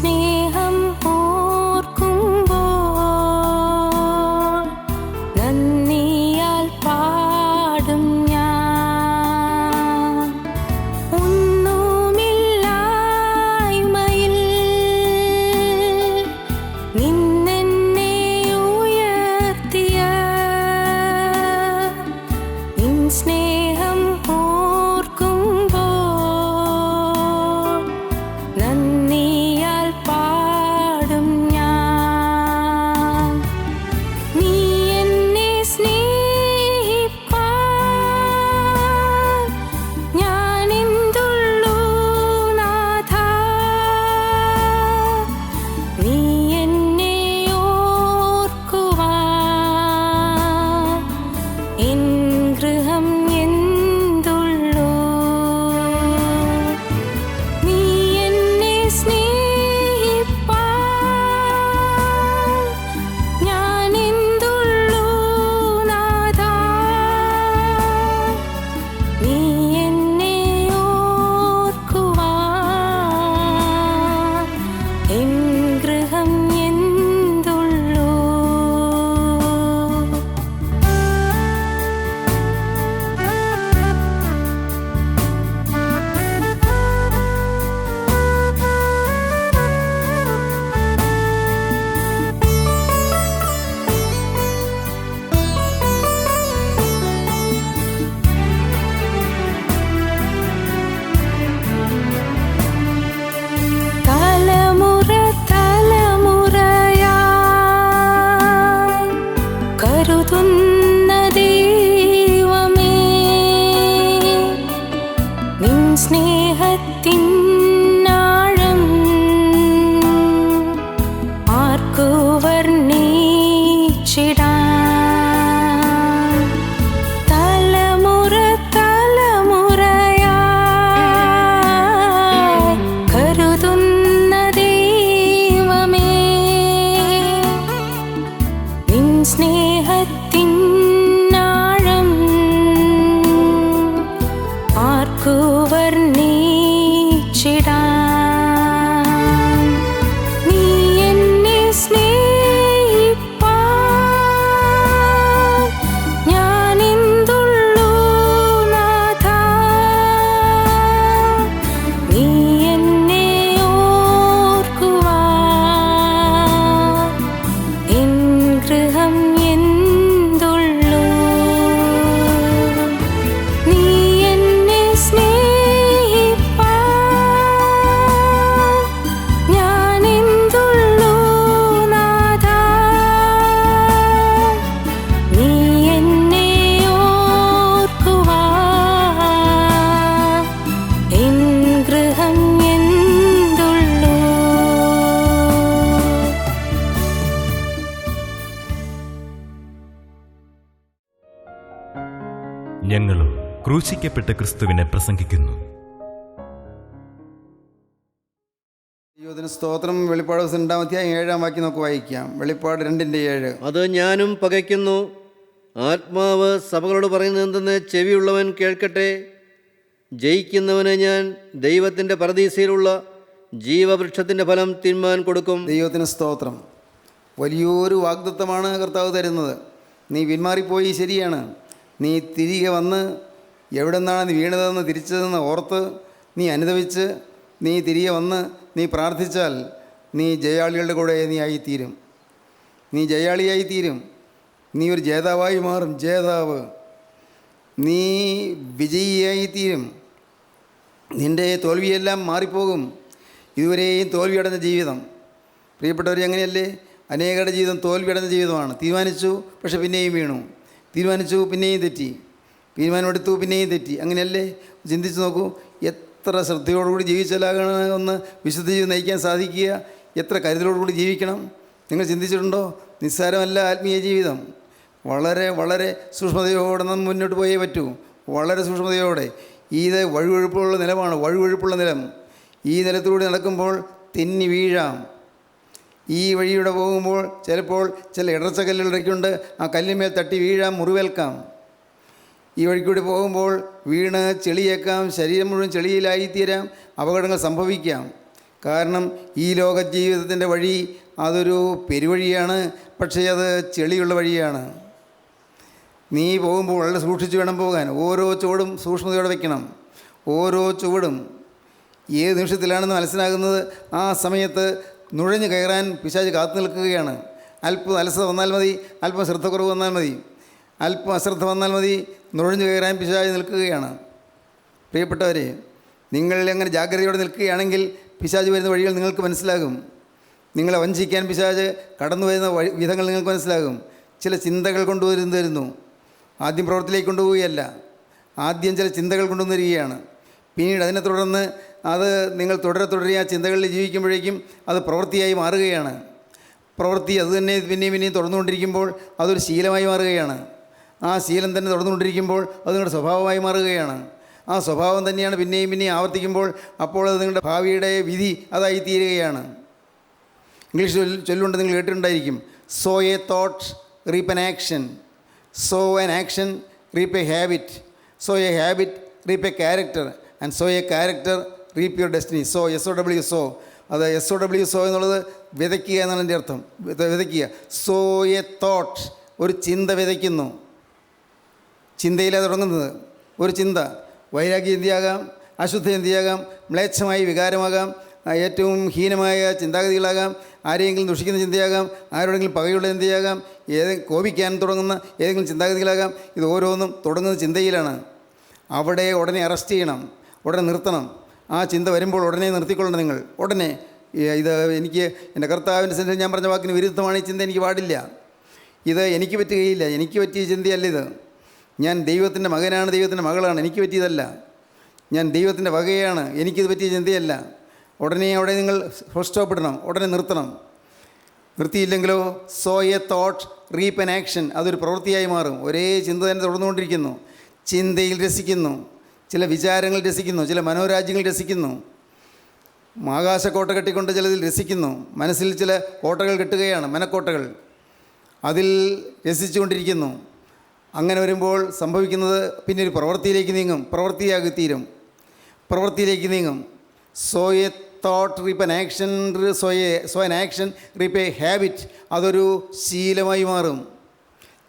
സ്നേഹം ഓർക്കുമ്പോൾ നന്ദിയാൽ പാടും ഞാൻ. ഒന്നുമില്ലായ്മയിൽ നിന്നെന്നെ ഉയർത്തിയ നിൻ സ്നേഹം ഓർക്കുമ്പോൾ നന്ദിയാൽ പാടും ഞാൻ. നീ എന്നെ സ്നേഹിപ്പാൻ ഞാനെന്തുള്ളൂ നാഥാ. നീ എന്നെ ഓർക്കുവാൻ എൻ ഗൃഹം എന്തുള്ളൂ. നീ എന്നെ സ്നേഹിപ്പാൻ ഞാനെന്തുള്ളൂ നാഥാ. നീ എന്നെ ഓർക്കുവാൻ എൻ ഗൃഹം എന്തുള്ളൂ. തലമുറ തലമുറയായി കരുതുന്ന ദൈവമേ, നിൻ സ്നേഹത്തിൻ ആഴം ആർക്കു വർണ്ണിച്ചിടാൻ. തലമുറ തലമുറയായി കരുതുന്ന ദൈവമേ, നിൻ സ്നേഹത്തിൻ ആഴം ആർക്കു വർണ്ണിച്ചിടാൻ. നീ എന്നെ സ്നേഹിപ്പാൻ ഞാനെന്തുള്ളൂ നാഥാ. നീ എന്നെ ഓർക്കുവാൻ എൻ ഗൃഹം എന്തുള്ളൂ. നീ എന്നെ സ്നേഹിപ്പാൻ ഞാനെന്തുള്ളൂ നാഥാ. നീ എന്നെ ഓർക്കുവാൻ എൻ ഗൃഹം എന്തുള്ളൂ. ഞങ്ങളും ക്രൂശിക്കപ്പെട്ട ക്രിസ്തുവിനെ പ്രസംഗിക്കുന്നു. ദൈവത്തിന് സ്തോത്രം. വെളിപ്പാട് 2-ാം വാക്യം നമുക്ക് വായിക്കാം. വെളിപ്പാട് 2:7. അത് ഞാനും പകയ്ക്കുന്നു. ആത്മാവ് സഭകളോട് പറയുന്നത് എന്തെന്ന് ചെവിയുള്ളവൻ കേൾക്കട്ടെ. ജയിക്കുന്നവന് ഞാൻ ദൈവത്തിൻ്റെ പരദീസയിലുള്ള ജീവവൃക്ഷത്തിൻ്റെ ഫലം തിന്മാൻ കൊടുക്കും. ദൈവത്തിന് സ്തോത്രം. വലിയൊരു വാഗ്ദത്തമാണ് കർത്താവ് തരുന്നത്. നീ പിന്മാറിപ്പോയി, ശരിയാണ്. നീ തിരികെ വന്ന് എവിടെ നിന്നാണ് നീ വീണതെന്ന് തിരിച്ചതെന്ന് ഓർത്ത് നീ അനുദവിച്ച് നീ തിരികെ വന്ന് നീ പ്രാർത്ഥിച്ചാൽ നീ ജയാളികളുടെ കൂടെ നീ ആയിത്തീരും. നീ ജയാളിയായിത്തീരും. നീ ഒരു ജേതാവായി മാറും. ജേതാവ്. നീ വിജയിയായിത്തീരും. നിൻ്റെ തോൽവിയെല്ലാം മാറിപ്പോകും. ഇതുവരെയും തോൽവിയടഞ്ഞ ജീവിതം. പ്രിയപ്പെട്ടവർ, അങ്ങനെയല്ലേ? അനേകരുടെ ജീവിതം തോൽവിയടഞ്ഞ ജീവിതമാണ്. തീരുമാനിച്ചു, പക്ഷെ പിന്നെയും വീണു. തീരുമാനിച്ചു, പിന്നെയും തെറ്റി. തീരുമാനമെടുത്തു, പിന്നെയും തെറ്റി. അങ്ങനെയല്ലേ? ചിന്തിച്ച് നോക്കൂ. എത്ര ശ്രദ്ധയോടുകൂടി ജീവിച്ചാലാകണം ഒന്ന് വിശുദ്ധ ജീവിതം നയിക്കാൻ സാധിക്കുക. എത്ര കരുതലോടുകൂടി ജീവിക്കണം. നിങ്ങൾ ചിന്തിച്ചിട്ടുണ്ടോ? നിസ്സാരമല്ല ആത്മീയ ജീവിതം. വളരെ വളരെ സൂക്ഷ്മതയോടെ നാം മുന്നോട്ട് പോയേ പറ്റൂ. വളരെ സൂക്ഷ്മതയോടെ. ഇത് വഴുവഴുപ്പുള്ള നിലമാണ്. വഴുവഴുപ്പുള്ള നിലം. ഈ നിലത്തിലൂടെ നടക്കുമ്പോൾ തെന്നി വീഴാം. ഈ വഴിയുടെ പോകുമ്പോൾ ചിലപ്പോൾ ചില ഇടർച്ചക്കല്ലുകളൊക്കെയുണ്ട്. ആ കല്ലിന്മേൽ തട്ടി വീഴാം, മുറിവേൽക്കാം. ഈ വഴിക്കൂടി പോകുമ്പോൾ വീണ് ചെളിയേക്കാം. ശരീരം മുഴുവൻ ചെളിയിലായിത്തീരാം. അപകടങ്ങൾ സംഭവിക്കാം. കാരണം ഈ ലോക ജീവിതത്തിൻ്റെ വഴി അതൊരു പെരുവഴിയാണ്, പക്ഷേ അത് ചെളിയുള്ള വഴിയാണ്. നീ പോകുമ്പോൾ വളരെ സൂക്ഷിച്ച് വേണം പോകാൻ. ഓരോ ചുവടും സൂക്ഷ്മതയോടെ വയ്ക്കണം. ഓരോ ചുവടും ഏത് നിമിഷത്തിലാണെന്ന് മനസ്സിലാകുന്നത് ആ സമയത്ത് നുഴഞ്ഞു കയറാൻ പിശാച് കാത്തു നിൽക്കുകയാണ്. അല്പം അലസത വന്നാൽ മതി, അല്പം ശ്രദ്ധക്കുറവ് വന്നാൽ മതി, അല്പം അശ്രദ്ധ വന്നാൽ മതി, നുഴഞ്ഞു കയറാൻ പിശാച് നിൽക്കുകയാണ്. പ്രിയപ്പെട്ടവരെ, നിങ്ങൾ അങ്ങനെ ജാഗ്രതയോടെ നിൽക്കുകയാണെങ്കിൽ പിശാച് വരുന്ന വഴികൾ നിങ്ങൾക്ക് മനസ്സിലാകും. നിങ്ങളെ വഞ്ചിക്കാൻ പിശാച് കടന്നു വരുന്ന വിധങ്ങൾ നിങ്ങൾക്ക് മനസ്സിലാകും. ചില ചിന്തകൾ കൊണ്ടുവരുന്നു. ആദ്യം പ്രവൃത്തിയിലേക്ക് കൊണ്ടുപോവുകയല്ല, ആദ്യം ചില ചിന്തകൾ കൊണ്ടുവന്നിരിക്കുകയാണ്. പിന്നീട് അതിനെ തുടർന്ന് അത് നിങ്ങൾ തുടരെ ആ ചിന്തകളിൽ ജീവിക്കുമ്പോഴേക്കും അത് പ്രവൃത്തിയായി മാറുകയാണ്. പ്രവൃത്തി അത് തന്നെ പിന്നെയും തുടർന്നുകൊണ്ടിരിക്കുമ്പോൾ അതൊരു ശീലമായി മാറുകയാണ്. ആ ശീലം തന്നെ തുടർന്നുകൊണ്ടിരിക്കുമ്പോൾ അത് നിങ്ങളുടെ സ്വഭാവമായി മാറുകയാണ്. ആ സ്വഭാവം തന്നെയാണ് പിന്നെയും ആവർത്തിക്കുമ്പോൾ അപ്പോൾ അത് നിങ്ങളുടെ ഭാവിയുടെ വിധി അതായി തീരുകയാണ്. ഇംഗ്ലീഷ് ചൊല്ലുകൊണ്ട് നിങ്ങൾ കേട്ടിട്ടുണ്ടായിരിക്കും, sow a thought reap an action, sow an action reap a habit, sow a habit reap a character, and sow a character reap your destiny. Sow SOW sow, അത് SOW സോ എന്നുള്ളത് വിതയ്ക്കുക എന്നാണ് എൻ്റെ അർത്ഥം. വിതയ്ക്കുക. So a thought, ഒരു ചിന്ത വിതയ്ക്കുന്നു. ചിന്തയിലാണ് തുടങ്ങുന്നത്. ഒരു ചിന്ത വൈരാഗ്യ ചിന്തയാകാം, അശുദ്ധ ചിന്തയാകാം, മ്ലേച്ഛമായ വികാരമാകാം, ഏറ്റവും ഹീനമായ ചിന്താഗതികളാകാം, ആരെയെങ്കിലും ദുഷിക്കുന്ന ചിന്തയാകാം, ആരോടെങ്കിലും പകയുള്ള ചിന്തയാകാം, കോപിക്കാൻ തുടങ്ങുന്ന ഏതെങ്കിലും ചിന്താഗതികളാകാം. ഇത് ഓരോന്നും തുടങ്ങുന്ന ചിന്തയിലാണ്. അവിടെ ഉടനെ അറസ്റ്റ് ചെയ്യണം, ഉടനെ നിർത്തണം. ആ ചിന്ത വരുമ്പോൾ ഉടനെ നിർത്തിക്കൊള്ളണം. നിങ്ങൾ ഉടനെ ഇത് എനിക്ക് എൻ്റെ കർത്താവിൻ്റെ സന്നിധിയിൽ ഞാൻ പറഞ്ഞ വാക്കിന് വിരുദ്ധമാണ്, ഈ ചിന്ത എനിക്ക് പാടില്ല, ഇത് എനിക്ക് പറ്റുകയില്ല, എനിക്ക് പറ്റിയ ചിന്തയല്ല ഇത്. ഞാൻ ദൈവത്തിൻ്റെ മകനാണ്, ദൈവത്തിൻ്റെ മകളാണ്, എനിക്ക് പറ്റിയതല്ല. ഞാൻ ദൈവത്തിൻ്റെ വകയാണ്, എനിക്കിത് പറ്റിയ ചിന്തയല്ല. ഉടനെ അവിടെ നിങ്ങൾ സ്റ്റോപ്പ് ഇടണം, ഉടനെ നിർത്തണം. നിർത്തിയില്ലെങ്കിലോ sow a thought reap an action, അതൊരു പ്രവൃത്തിയായി മാറും. ഒരേ ചിന്ത തന്നെ തുടർന്നുകൊണ്ടിരിക്കുന്നു. ചിന്തയിൽ രസിക്കുന്നു, ചില വിചാരങ്ങൾ രസിക്കുന്നു, ചില മനോരാജ്യങ്ങൾ രസിക്കുന്നു. ആകാശക്കോട്ട കെട്ടിക്കൊണ്ട് ചിലതിൽ രസിക്കുന്നു. മനസ്സിൽ ചില കോട്ടകൾ കെട്ടുകയാണ്, മനക്കോട്ടകൾ, അതിൽ രസിച്ചുകൊണ്ടിരിക്കുന്നു. അങ്ങനെ വരുമ്പോൾ സംഭവിക്കുന്നത് പിന്നെ ഒരു പ്രവൃത്തിയിലേക്ക് നീങ്ങും, പ്രവൃത്തിയാക്കി തീരും, പ്രവൃത്തിയിലേക്ക് നീങ്ങും. Sow a thought reap an action, sow an action reap a habit, അതൊരു ശീലമായി മാറും.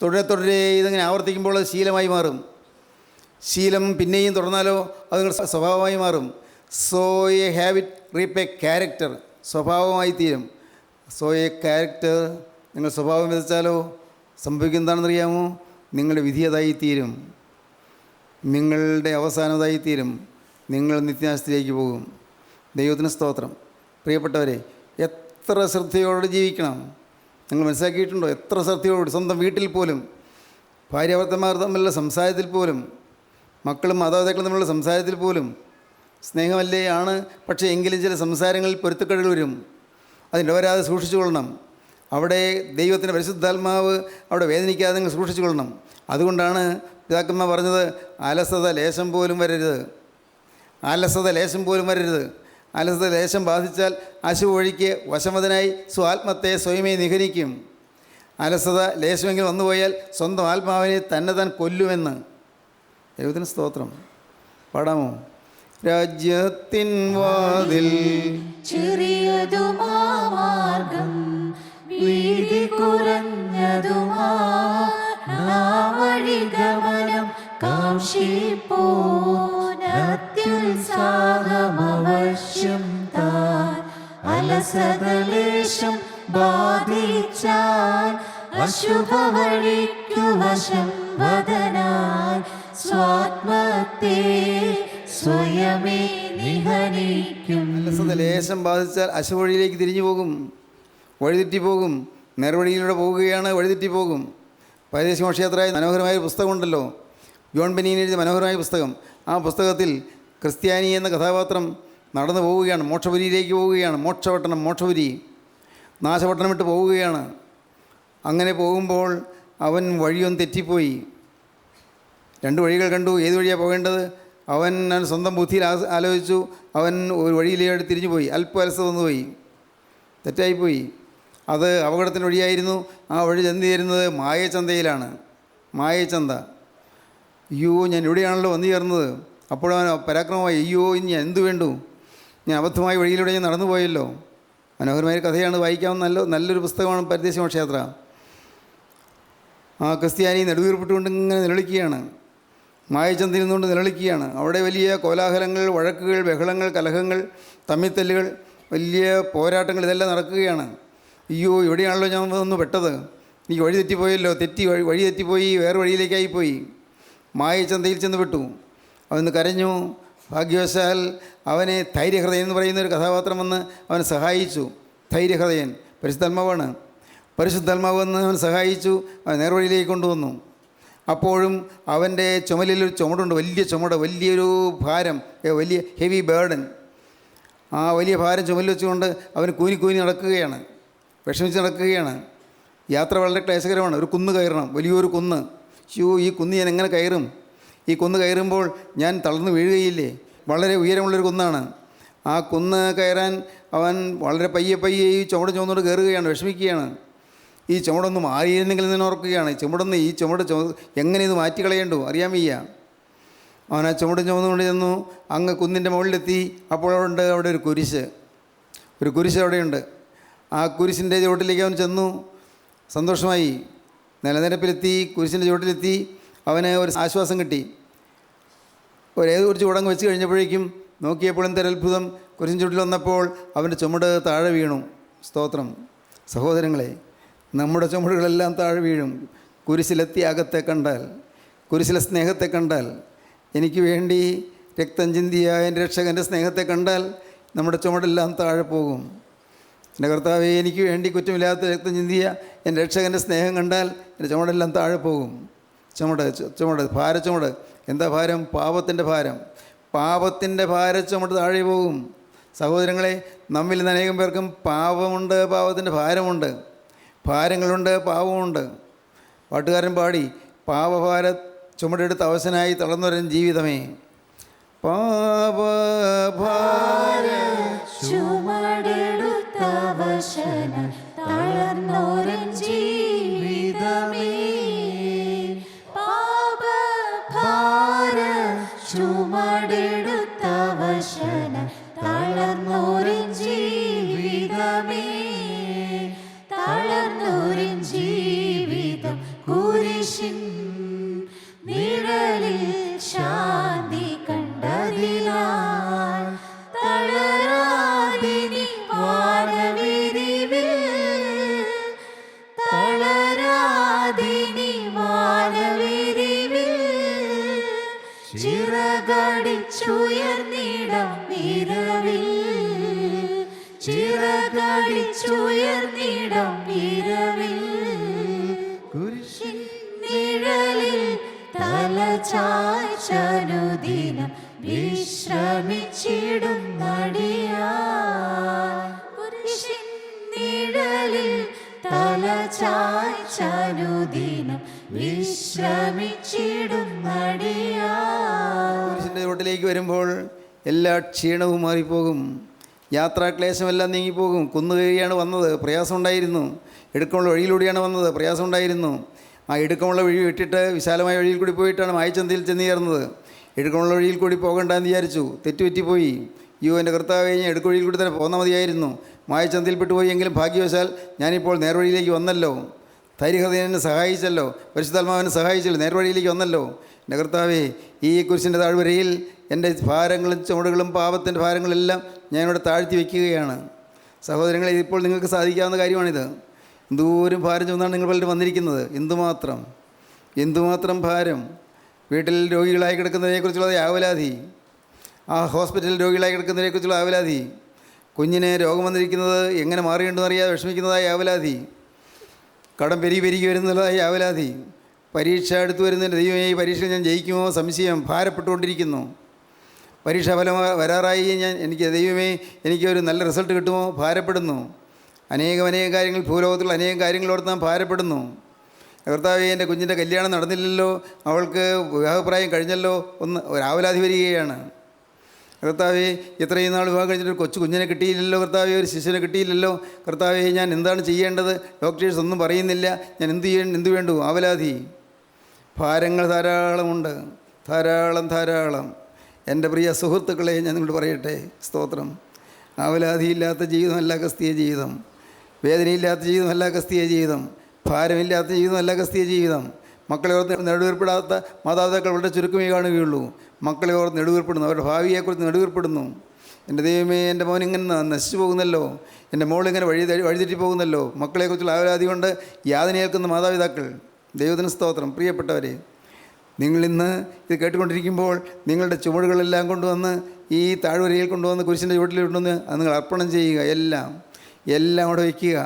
തുടരെ ഇതിങ്ങനെ ആവർത്തിക്കുമ്പോൾ അത് ശീലമായി മാറും. ശീലം പിന്നെയും തുടർന്നാലോ അത് നിങ്ങളുടെ സ്വഭാവമായി മാറും. Sow a habit reap a character, സ്വഭാവമായി തീരും. സോ എ ക്യാരക്ടർ, നിങ്ങൾ സ്വഭാവം വിതച്ചാലോ സംഭവിക്കുന്നത് എന്താണെന്നറിയാമോ? നിങ്ങളുടെ വിധി അതായിത്തീരും, നിങ്ങളുടെ അവസാനതായിത്തീരും, നിങ്ങൾ നിത്യനാശത്തിലേക്ക് പോകും. ദൈവത്തിന് സ്തോത്രം. പ്രിയപ്പെട്ടവരെ, എത്ര ശ്രദ്ധയോടെ ജീവിക്കണം നിങ്ങൾ മനസ്സിലാക്കിയിട്ടുണ്ടോ? എത്ര ശ്രദ്ധയോട് സ്വന്തം വീട്ടിൽ പോലും, ഭാര്യാഭർത്തന്മാർ തമ്മിലുള്ള സംസാരത്തിൽ പോലും, മക്കളും മാതാപിതാക്കളും തമ്മിലുള്ള സംസാരത്തിൽ പോലും സ്നേഹമല്ലേ ആണ്. പക്ഷേ എങ്കിലും ചില സംസാരങ്ങളിൽ പൊരുത്തക്കേടുകൾ വരും. അതിൻ്റെ വരാതെ സൂക്ഷിച്ചു കൊള്ളണം. അവിടെ ദൈവത്തിൻ്റെ പരിശുദ്ധാത്മാവ് അവിടെ വേദനിക്കാതെ നിങ്ങൾ സൂക്ഷിച്ചു കൊള്ളണം. അതുകൊണ്ടാണ് പിതാക്കന്മാർ പറഞ്ഞത്, അലസത ലേശം പോലും വരരുത്, അലസത ലേശം പോലും വരരുത്. അലസത ലേശം ബാധിച്ചാൽ അശുഭ വഴിക്ക് വശമതനായി സ്വാത്മത്തെ സ്വയമേ നിഹനിക്കും. അലസത ലേശമെങ്കിലും വന്നുപോയാൽ സ്വന്തം ആത്മാവിനെ തന്നെ താൻ കൊല്ലുമെന്ന്. ദൈവത്തിന് സ്തോത്രം. പാടാമോ? രാജ്യത്തിൻ വാതിൽ ചെറിയതുമാ മാർഗം, വീതി കുറഞ്ഞതുമാ വഴി ഗമനം, കാംക്ഷിപ്പോനത്യുത്സാഹമവശ്യം താൻ. അലസതലേശം ബാധിച്ചാൽ അശുഭ വഴിക്കു വശം വദനായി സ്വാത്മത്തെ സ്വയമേ നിഹനിക്കും. അലസത ലേശം ബാധിച്ചാൽ അശുഭ വഴിയിലേക്ക് തിരിഞ്ഞു പോകും, വഴിതെറ്റിപ്പോകും. നേർവഴിയിലൂടെ പോവുകയാണ്, വഴിതെറ്റിപ്പോകും. പരദേശമോക്ഷയാത്രയായ മനോഹരമായ പുസ്തകമുണ്ടല്ലോ, ജോൺ ബെനീൻ എഴുതിയ മനോഹരമായ പുസ്തകം. ആ പുസ്തകത്തിൽ ക്രിസ്ത്യാനി എന്ന കഥാപാത്രം നടന്നു പോവുകയാണ്, മോക്ഷപുരിയിലേക്ക് പോവുകയാണ്. മോക്ഷപട്ടണം, മോക്ഷപുരി, നാശപട്ടണം വിട്ട് പോവുകയാണ്. അങ്ങനെ പോകുമ്പോൾ അവൻ വഴിയൊന്ന് തെറ്റിപ്പോയി. രണ്ട് വഴികൾ കണ്ടു, ഏത് വഴിയാണ് പോകേണ്ടത്? അവൻ സ്വന്തം ബുദ്ധിയിൽ ആലോചിച്ചു. അവൻ ഒരു വഴിയിലേക്ക് തിരിഞ്ഞു പോയി, അല്പം അലസത വന്നുപോയി, തെറ്റായിപ്പോയി. അത് അപകടത്തിൻ്റെ വഴിയായിരുന്നു. ആ വഴി ചെന്ന് ചേരുന്നത് മായച്ചന്തയിലാണ്. മായച്ചന്ത. അയ്യോ, ഞാൻ ഇവിടെയാണല്ലോ വന്നു ചേർന്നത്. അപ്പോഴവൻ പരാക്രമമായി, അയ്യോ ഇനി ഞാൻ എന്തു വേണ്ടു, ഞാൻ അബദ്ധമായ വഴിയിലൂടെ ഞാൻ നടന്നു പോയല്ലോ. മനോഹരമായ കഥയാണ്, വായിക്കാവുന്ന നല്ലൊരു പുസ്തകമാണ് പരദേശിമോക്ഷയാത്ര. ആ ക്രിസ്ത്യാനി നെടുവീർപ്പിട്ടുകൊണ്ട് ഇങ്ങനെ നിലവിളിക്കുകയാണ്, മായച്ചന്തയിൽ നിന്നുകൊണ്ട് നിലവിളിക്കുകയാണ്. അവിടെ വലിയ കോലാഹലങ്ങൾ, വഴക്കുകൾ, ബഹളങ്ങൾ, കലഹങ്ങൾ, തമ്മിത്തല്ലുകൾ, വലിയ പോരാട്ടങ്ങൾ ഇതെല്ലാം നടക്കുകയാണ്. അയ്യോ, ഇവിടെയാണല്ലോ ഞാൻ ഒന്ന് പെട്ടത്, എനിക്ക് വഴി തെറ്റിപ്പോയല്ലോ, വഴി തെറ്റിപ്പോയി, വേറെ വഴിയിലേക്കായിപ്പോയി. മായച്ചന്തയിൽ ചെന്ന് പെട്ടു. അവന് കരഞ്ഞു. ഭാഗ്യവശാൽ അവനെ ധൈര്യഹൃദയൻ എന്ന് പറയുന്നൊരു കഥാപാത്രം വന്ന് അവനെ സഹായിച്ചു. ധൈര്യഹൃദയൻ പരിശുദ്ധാത്മാവാണ്. പരിശുദ്ധാത്മാവ് വന്ന് അവൻ സഹായിച്ചു, അവൻ നേർവഴിയിലേക്ക് കൊണ്ടുവന്നു. അപ്പോഴും അവൻ്റെ ചുമലിലൊരു ചുമടുണ്ട്, വലിയ ചുമട്, വലിയൊരു ഭാരം, വലിയ ഹെവി ബേർഡൻ. ആ വലിയ ഭാരം ചുമലിൽ വെച്ചുകൊണ്ട് അവൻ കൂനി നടക്കുകയാണ്, വിഷമിച്ച് നടക്കുകയാണ്. യാത്ര വളരെ ക്ലേശകരമാണ്. ഒരു കുന്ന് കയറണം, വലിയൊരു കുന്ന്. ഈ കുന്ന് ഞാൻ എങ്ങനെ കയറും? ഈ കുന്ന് കയറുമ്പോൾ ഞാൻ തളർന്നു വീഴുകയില്ലേ? വളരെ ഉയരമുള്ളൊരു കുന്നാണ്. ആ കുന്ന് കയറാൻ അവൻ വളരെ പയ്യെ ഈ ചുമടുകൊണ്ട് കയറുകയാണ്, വിഷമിക്കുകയാണ്. ഈ ചുമടൊന്ന് മാറിയിരുന്നെങ്കിൽ നിന്ന് ഓർക്കുകയാണ്. ഈ ചുമട് എങ്ങനെ ഇത് മാറ്റിക്കളയേണ്ടു അറിയാൻ വയ്യ. അവൻ ആ ചുമന്നുകൊണ്ട് ചെന്നു. അങ്ങ് കുന്നിൻ്റെ മുകളിലെത്തി. അപ്പോൾ അവിടെ ഒരു കുരിശ് അവിടെയുണ്ട്. ആ കുരിശിൻ്റെ ചുവട്ടിലേക്ക് അവൻ ചെന്നു. സന്തോഷമായി. നിലനിരപ്പിലെത്തി, കുരിശിൻ്റെ ചുവട്ടിലെത്തി. അവന് ഒരു ആശ്വാസം കിട്ടി. ഒരു ചുവടങ്ങ് വെച്ച് കഴിഞ്ഞപ്പോഴേക്കും നോക്കിയപ്പോൾ എന്തൊരത്ഭുതം! കുരിശിൻ ചുവട്ടിൽ വന്നപ്പോൾ അവൻ്റെ ചുമട് താഴെ വീണു. സ്തോത്രം. സഹോദരങ്ങളെ, നമ്മുടെ ചുമടുകളെല്ലാം താഴെ വീഴും. കുരിശിലെത്തി അകത്തെ കണ്ടാൽ, കുരിശിലെ സ്നേഹത്തെ കണ്ടാൽ, എനിക്ക് വേണ്ടി രക്തം ചിന്തിയ എൻ്റെ രക്ഷകൻ്റെ സ്നേഹത്തെ കണ്ടാൽ നമ്മുടെ ചുമടെല്ലാം താഴെ പോകും. എൻ്റെ കർത്താവേ, എനിക്ക് വേണ്ടി കുറ്റമില്ലാത്ത രക്തം ചിന്തിയ എൻ്റെ രക്ഷകൻ്റെ സ്നേഹം കണ്ടാൽ എൻ്റെ ചുമടെല്ലാം താഴെ പോകും. ചുമട് ഭാരച്ചുമട്. എന്താ ഭാരം? പാപത്തിൻ്റെ ഭാരം. പാപത്തിൻ്റെ ഭാരച്ചുമട് താഴെ പോകും. സഹോദരങ്ങളെ, നമ്മിൽ നിന്ന് അനേകം പേർക്കും പാപമുണ്ട്, പാപത്തിൻ്റെ ഭാരമുണ്ട്, ഭാരങ്ങളുണ്ട്, പാപമുണ്ട്. പാട്ടുകാരൻ പാടി, പാപഭാര ചുമടെടുത്ത് അവശനായി തളർന്നൊരൻ ജീവിതമേ. പാപഭാര ചുമടെടുത്തവശന തളർന്നോരൻ ജീവിതമേ. പാപഭാര ചുമടെടുത്തവശന തളർന്നോരൻ ജീവിതമേ. തളർന്നോരൻ ജീവിതം കുരിശിൻ നിഴലിൽ ശാന്തി കണ്ടതിനാൽ തളരാതിനി വാനവിരിവിൽ, തളരാതിനി വാനവിരിവിൽ ചിറകടിച്ചുയർന്നിടം നിരവിൽ, ചിറകടിച്ചുയർന്നിടം നിരവിൽ കുരിശിൻ നിഴലിൽ തലചായ്ച്ചനുദിനം വിശ്രമിച്ചിടുന്നടിയാൻ. കുരിശിൻ നിഴലിൽ തലചായ്ച്ചനുദിനം വിശ്രമിച്ചിടുന്നടിയാൻ. കുരിശിൻ്റെ ചുവട്ടിലേക്ക് വരുമ്പോൾ എല്ലാ ക്ഷീണവും മാറിപ്പോകും. യാത്രാക്ലേശമെല്ലാം നീങ്ങിപ്പോകും. കുന്നുകയറിയാണ് വന്നത്, പ്രയാസമുണ്ടായിരുന്നു. ഇടുക്കമുള്ള വഴിയിലൂടെയാണ് വന്നത്, പ്രയാസമുണ്ടായിരുന്നു. ആ ഇടുക്കമുള്ള വഴി വിട്ടിട്ട് വിശാലമായ വഴിയിൽ കൂടി പോയിട്ടാണ് മായച്ചന്തയിൽ ചെന്ന് ചേർന്നത്. ഇടുക്കമുള്ള വഴിയിൽ കൂടി പോകണ്ടെന്ന് വിചാരിച്ചു, തെറ്റുപറ്റിപ്പോയി. എൻ്റെ കർത്താവേ, ഞാൻ ഇടുക്ക വഴിയിൽ കൂടി തന്നെ പോന്നാൽ മതിയായിരുന്നു. മായച്ചന്തയിൽ പെട്ടുപോയി. എങ്കിലും ഭാഗ്യവശാൽ ഞാനിപ്പോൾ നേർവഴിയിലേക്ക് വന്നല്ലോ. ധൈര്യഹൃദയൻ എന്നെ സഹായിച്ചല്ലോ, പരിശുദ്ധാത്മാവിനെ സഹായിച്ചല്ലോ, നേർവഴിയിലേക്ക് വന്നല്ലോ. എൻ്റെ കർത്താവേ, ഈ കുരിശിൻ്റെ താഴ്വരയിൽ എൻ്റെ ഭാരങ്ങളും ചുമടുകളും പാപത്തിൻ്റെ ഭാരങ്ങളെല്ലാം ഞാനിവിടെ താഴ്ത്തി വയ്ക്കുകയാണ്. സഹോദരങ്ങളെ, ഇപ്പോൾ നിങ്ങൾക്ക് സാധിക്കാവുന്ന കാര്യമാണിത്. എന്തോരം ഭാരം ചുമന്നാണ് നിങ്ങൾ പലരും വന്നിരിക്കുന്നത്. എന്തുമാത്രം ഭാരം! വീട്ടിൽ രോഗികളായി കിടക്കുന്നതിനെക്കുറിച്ചുള്ള ആവലാതി, ആ ഹോസ്പിറ്റലിൽ രോഗികളായി കിടക്കുന്നതിനെക്കുറിച്ചുള്ള ആവലാതി, കുഞ്ഞിന് രോഗം വന്നിരിക്കുന്നത് എങ്ങനെ മാറിയിട്ടുണ്ടെന്നറിയാതെ വിഷമിക്കുന്നതായ ആവലാതി, കടം പെരുകി വരുന്നതായ ആവലാതി, പരീക്ഷ അടുത്ത് വരുന്നതിൻ്റെ ദൈവമേ, ഈ പരീക്ഷയിൽ ഞാൻ ജയിക്കുമോ സംശയം, ഭാരപ്പെട്ടുകൊണ്ടിരിക്കുന്നു. പരീക്ഷ ഫലം വരാറായി, എനിക്ക് ദൈവമേ, എനിക്കൊരു നല്ല റിസൾട്ട് കിട്ടുമോ, ഭാരപ്പെടുന്നു. അനേകം കാര്യങ്ങൾ, ഭൂലോകത്തുള്ള അനേകം കാര്യങ്ങളോർത്ത് നാം ഭാരപ്പെടുന്നു. കർത്താവേ, എൻ്റെ കുഞ്ഞിൻ്റെ കല്യാണം നടന്നില്ലല്ലോ, അവൾക്ക് വിവാഹപ്രായം കഴിഞ്ഞല്ലോ, ഒരാവലാതി വരികയാണ്. കർത്താവേ, ഇത്രയും നാൾ വിവാഹം കഴിഞ്ഞിട്ട് ഒരു കുഞ്ഞിനെ കിട്ടിയില്ലല്ലോ, കർത്താവേ, ഒരു ശിശുവിനെ കിട്ടിയില്ലല്ലോ, കർത്താവേ, ഞാൻ എന്താണ് ചെയ്യേണ്ടത്? ഡോക്ടേഴ്സ് ഒന്നും പറയുന്നില്ല, ഞാൻ എന്ത് വേണ്ടു? ആവലാതി. ഭാരങ്ങൾ ധാരാളമുണ്ട്, ധാരാളം. എൻ്റെ പ്രിയ സുഹൃത്തുക്കളെ, ഞാൻ നിങ്ങളോട് പറയട്ടെ, സ്തോത്രം. ആവലാതിയില്ലാത്ത ജീവിതമല്ല ക്രിസ്തീയ ജീവിതം. വേദനയില്ലാത്ത ജീവിതമല്ല ക്രിസ്തീയ ജീവിതം. ഭാരമില്ലാത്ത ജീവിതമല്ല ക്രിസ്തീയ ജീവിതം. മക്കളെ ഓർത്ത് നെടുവീർപ്പെടാത്ത മാതാപിതാക്കൾ വളരെ ചുരുക്കമേ കാണുകയുള്ളൂ. മക്കളെ ഓർത്ത് നെടുവീർപ്പെടുന്നു, അവരുടെ ഭാവിയെക്കുറിച്ച് നെടുവീർപ്പെടുന്നു. എൻ്റെ ദൈവമേ, എൻ്റെ മോൻ ഇങ്ങനെ നശിച്ചു പോകുന്നല്ലോ, എൻ്റെ മോളിങ്ങനെ വഴിതെറ്റി പോകുന്നല്ലോ. മക്കളെക്കുറിച്ചുള്ള ആവലാതി കൊണ്ട് യാതനയേൽക്കുന്ന മാതാപിതാക്കൾ, ദൈവത്തിന് സ്തോത്രം. പ്രിയപ്പെട്ടവരെ, നിങ്ങളിന്ന് ഇത് കേട്ടുകൊണ്ടിരിക്കുമ്പോൾ നിങ്ങളുടെ ചുമടുകളെല്ലാം കൊണ്ടുവന്ന് ഈ താഴ്വരയിൽ കൊണ്ടുവന്ന് കുരിശിൻ്റെ ചുവട്ടിൽ കൊണ്ടുവന്ന് അത് നിങ്ങൾ അർപ്പണം ചെയ്യുക. എല്ലാം അവിടെ വയ്ക്കുക.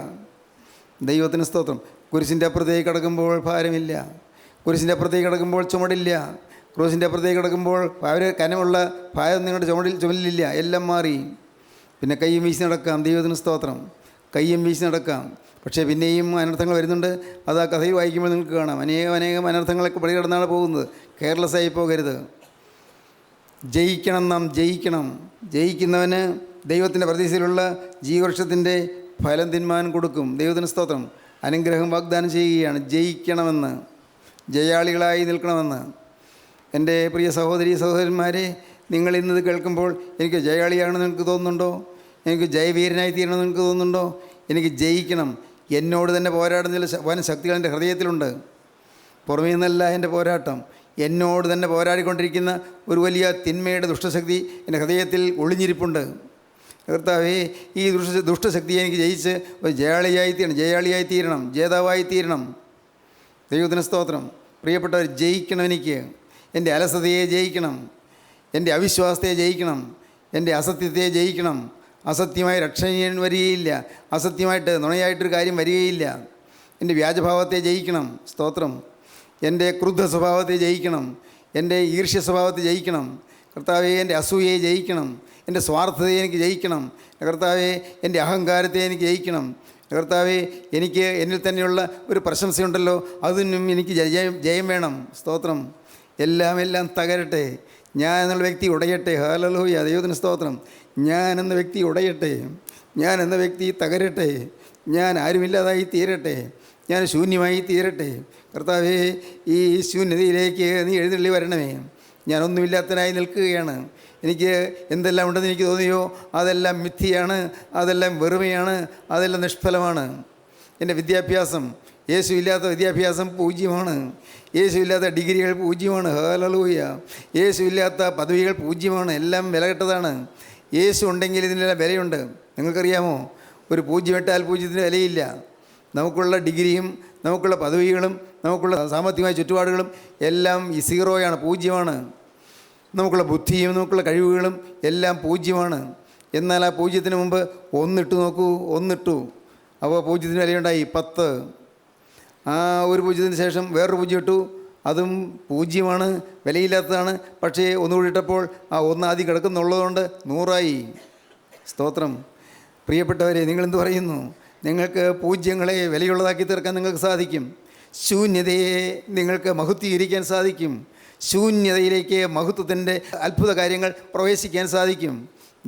ദൈവത്തിന് സ്തോത്രം. കുരിശിൻ്റെ അപ്പുറത്തേക്ക് കിടക്കുമ്പോൾ ഭാരമില്ല, കുരിശിൻ്റെ അപ്പുറത്തേക്ക് കിടക്കുമ്പോൾ ചുമടില്ല, ക്രൂസിൻ്റെ അപ്പുറത്തേക്ക് കിടക്കുമ്പോൾ അവർ കനമുള്ള ഭാരം നിങ്ങളുടെ ചുമലിലില്ല. എല്ലാം മാറി. പിന്നെ കയ്യും വീശി നടക്കാം. ദൈവത്തിന് സ്തോത്രം. കയ്യും വീശി നടക്കാം. പക്ഷേ പിന്നെയും അനർത്ഥങ്ങൾ വരുന്നുണ്ട്. അത് ആ കഥയിൽ വായിക്കുമ്പോൾ നിങ്ങൾക്ക് കാണാം. അനേകം അനർത്ഥങ്ങളൊക്കെ മറികടന്നാണ് പോകുന്നത്. കെയർലെസ്സായി പോകരുത്. ജയിക്കണം. നാം ജയിക്കണം. ജയിക്കുന്നവന് ദൈവത്തിൻ്റെ പ്രതീക്ഷയിലുള്ള ജീവവൃക്ഷത്തിൻ്റെ ഫലം തിന്മാൻ കൊടുക്കും. ദൈവത്തിന് സ്തോത്രം. അനുഗ്രഹം വാഗ്ദാനം ചെയ്യുകയാണ്. ജയിക്കണമെന്ന്, ജയാളികളായി നിൽക്കണമെന്ന്. എൻ്റെ പ്രിയ സഹോദരി സഹോദരന്മാരെ, നിങ്ങൾ ഇന്നത് കേൾക്കുമ്പോൾ എനിക്ക് ജയാളിയാണെന്ന് നിങ്ങൾക്ക് തോന്നുന്നുണ്ടോ? എനിക്ക് ജയവീരനായി തീരണമെന്ന് നിങ്ങൾക്ക് തോന്നുന്നുണ്ടോ? എനിക്ക് ജയിക്കണം. എന്നോട് തന്നെ പോരാടുന്ന ചില വൻ ശക്തികൾ എൻ്റെ ഹൃദയത്തിലുണ്ട്. പുറമേ നിന്നല്ല എൻ്റെ പോരാട്ടം. എന്നോട് തന്നെ പോരാടിക്കൊണ്ടിരിക്കുന്ന ഒരു വലിയ തിന്മയുടെ ദുഷ്ടശക്തി എൻ്റെ ഹൃദയത്തിൽ ഒളിഞ്ഞിരിപ്പുണ്ട്. കർത്താവേ, ഈ ദുഷ്ടശക്തിയെ എനിക്ക് ജയിച്ച് ഒരു ജയാളിയായി തീരണം, ജേതാവായി തീരണം. ദൈവത്തിന് സ്തോത്രം. പ്രിയപ്പെട്ടവർ, ജയിക്കണം. എനിക്ക് എൻ്റെ അലസതയെ ജയിക്കണം, എൻ്റെ അവിശ്വാസത്തെ ജയിക്കണം, എൻ്റെ അസത്യത്തെ ജയിക്കണം. അസത്യമായി രക്ഷ വരികയില്ല, അസത്യമായിട്ട് നുണയായിട്ടൊരു കാര്യം വരികയില്ല. എൻ്റെ വ്യാജഭാവത്തെ ജയിക്കണം. സ്തോത്രം. എൻ്റെ ക്രുദ്ധ സ്വഭാവത്തെ ജയിക്കണം, എൻ്റെ ഈർഷ്യ സ്വഭാവത്തെ ജയിക്കണം. കർത്താവെ, എൻ്റെ അസൂയയെ ജയിക്കണം, എൻ്റെ സ്വാർത്ഥതയെ എനിക്ക് ജയിക്കണം. കർത്താവെ, എൻ്റെ അഹങ്കാരത്തെ എനിക്ക് ജയിക്കണം. കർത്താവെ, എനിക്ക് എന്നിൽ തന്നെയുള്ള ഒരു പ്രശംസയുണ്ടല്ലോ, അതിനും എനിക്ക് ജയം വേണം. സ്തോത്രം. എല്ലാം തകരട്ടെ. ഞാൻ എന്നുള്ള വ്യക്തി ഉടയട്ടെ. ഹല്ലേലൂയ. ദൈവത്തിന് സ്തോത്രം. ഞാൻ എന്ന വ്യക്തി ഉടയട്ടെ, ഞാൻ എന്ന വ്യക്തി തകരട്ടെ, ഞാൻ ആരുമില്ലാതായി തീരട്ടെ, ഞാൻ ശൂന്യമായി തീരട്ടെ. കർത്താവേ, ഈ ശൂന്യതയിലേക്ക് നീ എഴുന്നള്ളി വരണമേ. ഞാനൊന്നുമില്ലാത്തനായി നിൽക്കുകയാണ്. എനിക്ക് എന്തെല്ലാം ഉണ്ടെന്ന് എനിക്ക് തോന്നിയോ അതെല്ലാം മിഥ്യയാണ്, അതെല്ലാം വെറുമയാണ്, അതെല്ലാം നിഷ്ഫലമാണ്. എൻ്റെ വിദ്യാഭ്യാസം, യേശുവില്ലാത്ത വിദ്യാഭ്യാസം പൂജ്യമാണ്. യേശുവില്ലാത്ത ഡിഗ്രികൾ പൂജ്യമാണ്. ഹല്ലേലൂയ. യേശുവില്ലാത്ത പദവികൾ പൂജ്യമാണ്. എല്ലാം വിലകെട്ടതാണ്. യേശു ഉണ്ടെങ്കിൽ ഇതിനെല്ലാം വിലയുണ്ട്. നിങ്ങൾക്കറിയാമോ? ഒരു പൂജ്യം ഇട്ടാൽ പൂജ്യത്തിന് വിലയില്ല. നമുക്കുള്ള ഡിഗ്രിയും നമുക്കുള്ള പദവികളും നമുക്കുള്ള സാമ്പത്തികമായ ചുറ്റുപാടുകളും എല്ലാം ഈ സീറോയാണ്, പൂജ്യമാണ്. നമുക്കുള്ള ബുദ്ധിയും നമുക്കുള്ള കഴിവുകളും എല്ലാം പൂജ്യമാണ്. എന്നാൽ ആ പൂജ്യത്തിന് മുമ്പ് ഒന്നിട്ട് നോക്കൂ, ഒന്നിട്ടു. അപ്പോൾ പൂജ്യത്തിന് വിലയുണ്ടായി 10. ആ ഒരു പൂജ്യത്തിന് ശേഷം വേറൊരു പൂജ്യം ഇട്ടു, അതും പൂജ്യമാണ്, വിലയില്ലാത്തതാണ്. പക്ഷേ ഒന്നുകൂടി ഇട്ടപ്പോൾ ആ ഒന്നാദ്യം കിടക്കുന്നുള്ളതുകൊണ്ട് 100ആയി. സ്തോത്രം. പ്രിയപ്പെട്ടവരെ, നിങ്ങളെന്ത് പറയുന്നു? നിങ്ങൾക്ക് പൂജ്യങ്ങളെ വിലയുള്ളതാക്കി തീർക്കാൻ നിങ്ങൾക്ക് സാധിക്കും. ശൂന്യതയെ നിങ്ങൾക്ക് മഹത്വീകരിക്കാൻ സാധിക്കും. ശൂന്യതയിലേക്ക് മഹത്വത്തിൻ്റെ അത്ഭുത കാര്യങ്ങൾ പ്രവേശിക്കാൻ സാധിക്കും.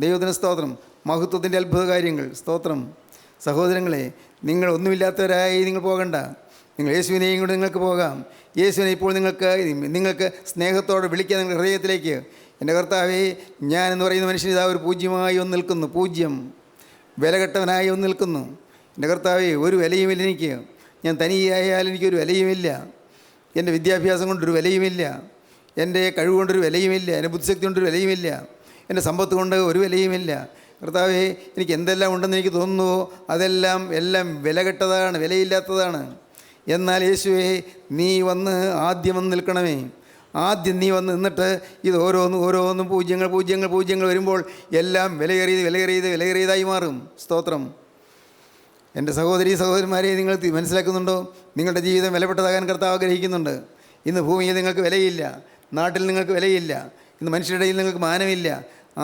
ദൈവത്തിന് സ്തോത്രം. മഹത്വത്തിൻ്റെ അത്ഭുത കാര്യങ്ങൾ. സ്തോത്രം. സഹോദരങ്ങളെ, നിങ്ങൾ ഒന്നുമില്ലാത്തവരായി നിങ്ങൾ പോകണ്ട. നിങ്ങൾ യേശുവിനെയും കൊണ്ട് നിങ്ങൾക്ക് പോകാം. യേശുവിനെ ഇപ്പോൾ നിങ്ങൾക്ക് സ്നേഹത്തോടെ വിളിക്കുക നിങ്ങളുടെ ഹൃദയത്തിലേക്ക്. എൻ്റെ കർത്താവേ, ഞാൻ എന്ന് പറയുന്ന മനുഷ്യൻ ഇതാ ഒരു പൂജ്യമായി ഒന്ന് നിൽക്കുന്നു. പൂജ്യം, വിലകെട്ടവനായി ഒന്ന് നിൽക്കുന്നു. എൻ്റെ കർത്താവേ, ഒരു വിലയുമില്ല എനിക്ക്. ഞാൻ തനിയായാൽ എനിക്കൊരു വിലയുമില്ല. എൻ്റെ വിദ്യാഭ്യാസം കൊണ്ടൊരു വിലയുമില്ല, എൻ്റെ കഴിവ് കൊണ്ടൊരു വിലയുമില്ല, എൻ്റെ ബുദ്ധിശക്തി കൊണ്ടൊരു വിലയുമില്ല, എൻ്റെ സമ്പത്ത് കൊണ്ട് ഒരു വിലയുമില്ല. കർത്താവേ, എനിക്ക് എന്തെല്ലാം ഉണ്ടെന്ന് എനിക്ക് തോന്നുന്നുവോ അതെല്ലാം വിലകെട്ടതാണ്, വിലയില്ലാത്തതാണ്. എന്നാൽ യേശുവേ, നീ വന്ന് ആദ്യം വന്ന് നിൽക്കണമേ. ആദ്യം നീ വന്ന് നിന്നിട്ട് ഇത് ഓരോന്നും പൂജ്യങ്ങൾ വരുമ്പോൾ എല്ലാം വിലയേറിയതായി മാറും. സ്തോത്രം. എൻ്റെ സഹോദരന്മാരെ, നിങ്ങൾ മനസ്സിലാക്കുന്നുണ്ടോ? നിങ്ങളുടെ ജീവിതം വിലപ്പെട്ടതാകാൻ കർത്താവ് ആഗ്രഹിക്കുന്നുണ്ട്. ഇന്ന് ഭൂമിയിൽ നിങ്ങൾക്ക് വിലയില്ല, നാട്ടിൽ നിങ്ങൾക്ക് വിലയില്ല, ഇന്ന് മനുഷ്യരുടെ ഇടയിൽ നിങ്ങൾക്ക് മാനമില്ല,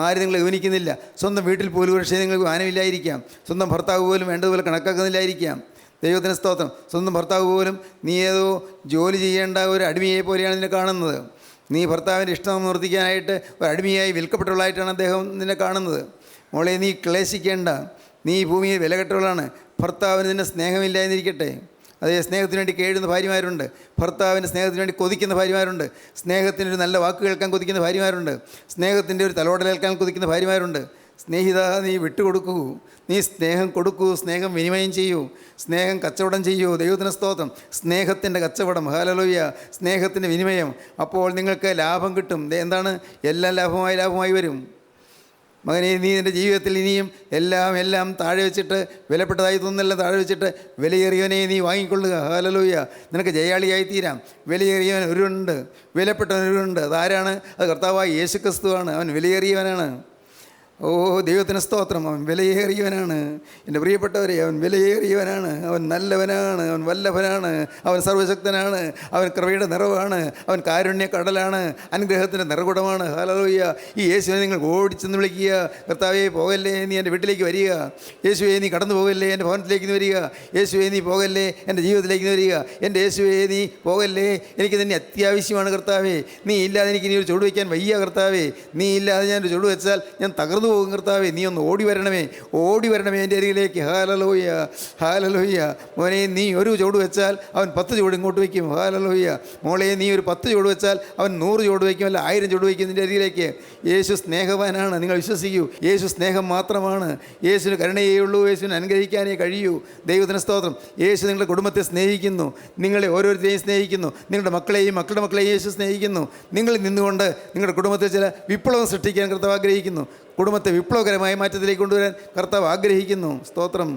ആരും നിങ്ങൾ ഗവനിക്കുന്നില്ല. സ്വന്തം വീട്ടിൽ പോലും പക്ഷേ നിങ്ങൾക്ക് മാനമില്ലായിരിക്കാം. സ്വന്തം ഭർത്താവ് പോലും വേണ്ടതുപോലെ കണക്കാക്കുന്നില്ലായിരിക്കാം. ദൈവത്തിന് സ്തോത്രം. സ്വന്തം ഭർത്താവ് പോലും നീ ഏതോ ജോലി ചെയ്യേണ്ട ഒരു അടിമയെ പോലെയാണ് നിന്നെ കാണുന്നത്. നീ ഭർത്താവിൻ്റെ ഇഷ്ടം നിവർത്തിക്കാനായിട്ട് ഒരു അടിമയായി വിൽക്കപ്പെട്ടവളായിട്ടാണ് അദ്ദേഹം നിന്നെ കാണുന്നത്. മോളെ, നീ ക്ലേശിക്കേണ്ട. നീ ഈ ഭൂമിയിൽ വിലകെട്ടവളാണ്. ഭർത്താവിന് നിന്നെ സ്നേഹമില്ല എന്നിരിക്കട്ടെ. അതേ, സ്നേഹത്തിന് വേണ്ടി കേഴുന്ന ഭാര്യമാരുണ്ട്, ഭർത്താവിൻ്റെ സ്നേഹത്തിന് വേണ്ടി കൊതിക്കുന്ന ഭാര്യമാരുണ്ട്, സ്നേഹത്തിൻ്റെ ഒരു നല്ല വാക്ക് കേൾക്കാൻ കൊതിക്കുന്ന ഭാര്യമാരുണ്ട്, സ്നേഹത്തിൻ്റെ ഒരു തലോടലേൽക്കാൻ കൊതിക്കുന്ന ഭാര്യമാരുണ്ട്. സ്നേഹിത, നീ വിട്ടുകൊടുക്കൂ, നീ സ്നേഹം കൊടുക്കൂ, സ്നേഹം വിനിമയം ചെയ്യൂ, സ്നേഹം കച്ചവടം ചെയ്യൂ. ദൈവത്തിന് സ്തോത്രം. സ്നേഹത്തിൻ്റെ കച്ചവടം, ഹല്ലേലൂയ, സ്നേഹത്തിൻ്റെ വിനിമയം. അപ്പോൾ നിങ്ങൾക്ക് ലാഭം കിട്ടും. എന്താണ്? എല്ലാം ലാഭമായി വരും. മകനെ, നീ നിൻ്റെ ജീവിതത്തിൽ ഇനിയും എല്ലാം താഴെ വെച്ചിട്ട്, വിലപ്പെട്ടതായി തോന്നുന്നില്ല താഴെ വെച്ചിട്ട് വിലയേറിയവനെ നീ വാങ്ങിക്കൊള്ളുക. ഹല്ലേലൂയ. നിനക്ക് ജയാളിയായി തീരാം. വിലയേറിയവൻ ഒരുവനുണ്ട്, വിലപ്പെട്ടവൻ ഒരുവനുണ്ട്. അതാരാണ്? അത് കർത്താവായ യേശുക്രിസ്തുവാണ്. അവൻ വിലയേറിയവനാണ്. ഓ, ദൈവത്തിന് സ്തോത്രം. അവൻ വിലയേറിയവനാണ്. എൻ്റെ പ്രിയപ്പെട്ടവരെ, അവൻ വിലയേറിയവനാണ്. അവൻ നല്ലവനാണ്, അവൻ വല്ലഭനാണ്, അവൻ സർവശക്തനാണ്, അവൻ കൃപയുടെ നിറവാണ്, അവൻ കാരുണ്യ കടലാണ്, അനുഗ്രഹത്തിൻ്റെ നിറകുടമാണ്. ഹല്ലേലൂയ. ഈ യേശുവിനെ നിങ്ങൾ ഓടിച്ചെന്ന് വിളിക്കുക. കർത്താവേ, പോകല്ലേ, നീ എൻ്റെ വീട്ടിലേക്ക് വരിക. യേശുവേ, നീ കടന്നു പോകല്ലേ, എൻ്റെ ഭവനത്തിലേക്ക് നീ വരിക. യേശുവേ, നീ പോകല്ലേ, എൻ്റെ ജീവിതത്തിലേക്ക് നീ വരിക. എൻ്റെ യേശുവേ, നീ പോകല്ലേ, എനിക്ക് തന്നെ അത്യാവശ്യമാണ് കർത്താവേ. നീ ഇല്ലാതെ എനിക്ക് ഇനി ഒരു ചുവട് വയ്ക്കാൻ വയ്യ കർത്താവേ. നീ ഇല്ലാതെ ഞാനൊരു ചുവട് വെച്ചാൽ ഞാൻ തകർന്നു പോകും കർത്താവേ. നീ ഒന്ന് ഓടി വരണമേ എൻ്റെ അരികിലേക്ക്. Hallelujah, hallelujah. മോനെ, നീ ഒരു ചുവട് വെച്ചാൽ അവൻ 10 ചുവട് ഇങ്ങോട്ട് വയ്ക്കും. ഹല്ലേലൂയ. മോളെ, നീ ഒരു 10 ചുവട് വെച്ചാൽ അവൻ 100 ചുവട് വയ്ക്കും, അല്ല 1000 ചുവട് വയ്ക്കും നിൻ്റെ അരികിലേക്ക്. യേശു സ്നേഹവാനാണ്. നിങ്ങൾ വിശ്വസിക്കൂ. യേശു സ്നേഹം മാത്രമാണ്. യേശുവിന് കരുണയേ ഉള്ളൂ. യേശുവിനെ അനുഗ്രഹിക്കാനേ കഴിയൂ. ദൈവത്തിന് സ്തോത്രം. യേശു നിങ്ങളുടെ കുടുംബത്തെ സ്നേഹിക്കുന്നു. നിങ്ങളെ ഓരോരുത്തരെയും സ്നേഹിക്കുന്നു. നിങ്ങളുടെ മക്കളെയും മക്കളുടെ മക്കളെയും യേശു സ്നേഹിക്കുന്നു. നിങ്ങളിൽ നിന്നുകൊണ്ട് നിങ്ങളുടെ കുടുംബത്തിൽ ചില വിപ്ലവം സൃഷ്ടിക്കാൻ കർത്താവ് ആഗ്രഹിക്കുന്നു. കുടുംബത്തെ വിപ്ലവകരമായ മാറ്റത്തിലേക്ക് കൊണ്ടുവരാൻ കർത്താവ് ആഗ്രഹിക്കുന്നു. സ്തോത്രം.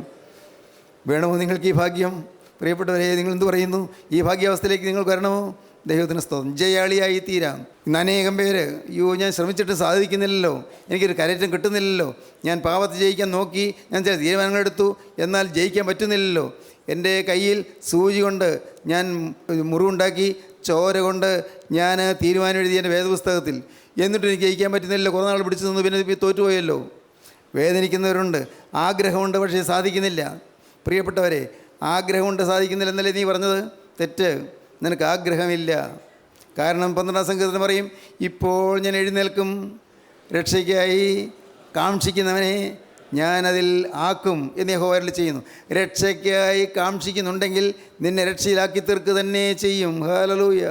വേണമോ നിങ്ങൾക്ക് ഈ ഭാഗ്യം? പ്രിയപ്പെട്ടവരെ, നിങ്ങൾ എന്ത് പറയുന്നു? ഈ ഭാഗ്യാവസ്ഥയിലേക്ക് നിങ്ങൾക്ക് വരണമോ? ദൈവത്തിന് സ്തോത്രം. ജയാളിയായി തീരാം. ഇന്ന് അനേകം പേര്, അയ്യോ, ഞാൻ ശ്രമിച്ചിട്ട് സാധിക്കുന്നില്ലല്ലോ, എനിക്കൊരു കരയറ്റം കിട്ടുന്നില്ലല്ലോ, ഞാൻ പാപത്തെ ജയിക്കാൻ നോക്കി, ഞാൻ ചില തീരുമാനങ്ങളെടുത്തു, എന്നാൽ ജയിക്കാൻ പറ്റുന്നില്ലല്ലോ, എൻ്റെ കയ്യിൽ സൂചി കൊണ്ട് ഞാൻ മുറിവുണ്ടാക്കി, ചോര കൊണ്ട് ഞാൻ തീരുമാനം എഴുതി എൻ്റെ വേദപുസ്തകത്തിൽ, എന്നിട്ട് എനിക്ക് ജയിക്കാൻ പറ്റുന്നില്ല, കുറേ നാൾ പിടിച്ചു നിന്ന് പിന്നെ തോറ്റുപോയല്ലോ. വേദനിക്കുന്നവരുണ്ട്. ആഗ്രഹമുണ്ട്, പക്ഷേ സാധിക്കുന്നില്ല. പ്രിയപ്പെട്ടവരെ, ആഗ്രഹമുണ്ട്, സാധിക്കുന്നില്ല എന്നല്ലേ നീ പറഞ്ഞത്? തെറ്റ്. നിനക്ക് ആഗ്രഹമില്ല. കാരണം 12-ാം സങ്കീർത്തനം പറയും, ഇപ്പോൾ ഞാൻ എഴുന്നേൽക്കും, രക്ഷയ്ക്കായി കാക്ഷിക്കുന്നവനെ ഞാനതിൽ ആക്കും എന്ന് യഹോവ അരുളി ചെയ്യുന്നു. രക്ഷയ്ക്കായി കാക്ഷിക്കുന്നുണ്ടെങ്കിൽ നിന്നെ രക്ഷയിലാക്കി തീർക്കുക തന്നെ ചെയ്യും. ഹല്ലേലൂയ.